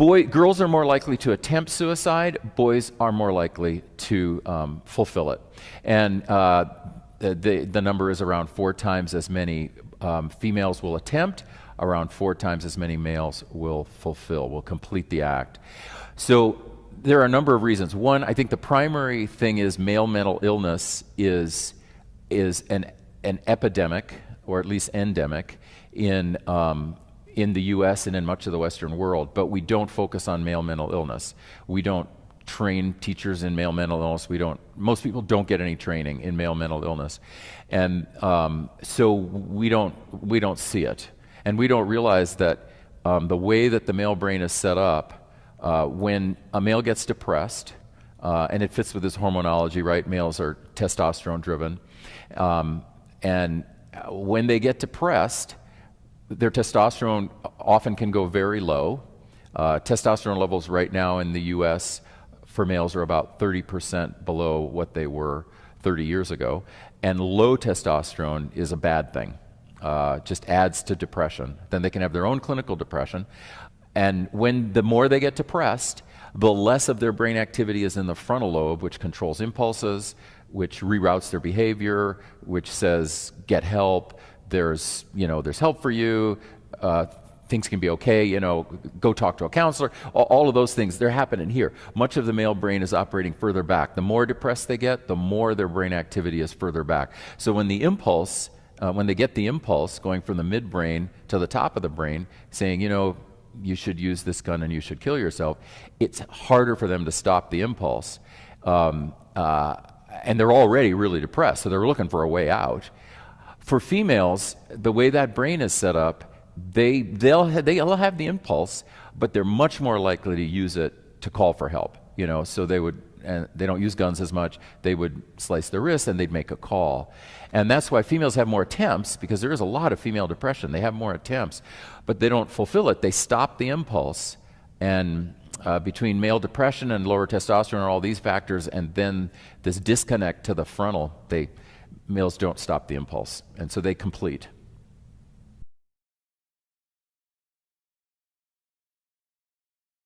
Girls are more likely to attempt suicide. Boys are more likely to fulfill it. And the number is around 4 times as many females will attempt, around 4 times as many males will will complete the act. So there are a number of reasons. One, I think the primary thing is male mental illness is an epidemic, or at least endemic, in the U.S. and in much of the Western world, but we don't focus on male mental illness. We don't train teachers in male mental illness. Most people don't get any training in male mental illness. And so we don't see it. And we don't realize that the way that the male brain is set up, when a male gets depressed, and it fits with his hormonology, right? Males are testosterone driven. And when they get depressed, their testosterone often can go very low. Testosterone levels right now in the U.S. for males are about 30% below what they were 30 years ago. And low testosterone is a bad thing. Just adds to depression. Then they can have their own clinical depression. And the more they get depressed, the less of their brain activity is in the frontal lobe, which controls impulses, which reroutes their behavior, which says, get help, there's help for you, things can be okay, go talk to a counselor. All of those things, they're happening here. Much of the male brain is operating further back. The more depressed they get, the more their brain activity is further back. So when they get the impulse going from the midbrain to the top of the brain, saying, you should use this gun and you should kill yourself, it's harder for them to stop the impulse. And they're already really depressed, so they're looking for a way out. For females, the way that brain is set up, they'll have the impulse, but they're much more likely to use it to call for help. So they don't use guns as much. They would slice their wrists and they'd make a call. And that's why females have more attempts, because there is a lot of female depression. They have more attempts, but they don't fulfill it. They stop the impulse. And between male depression and lower testosterone are all these factors, and then this disconnect to the frontal, males don't stop the impulse, and so they complete.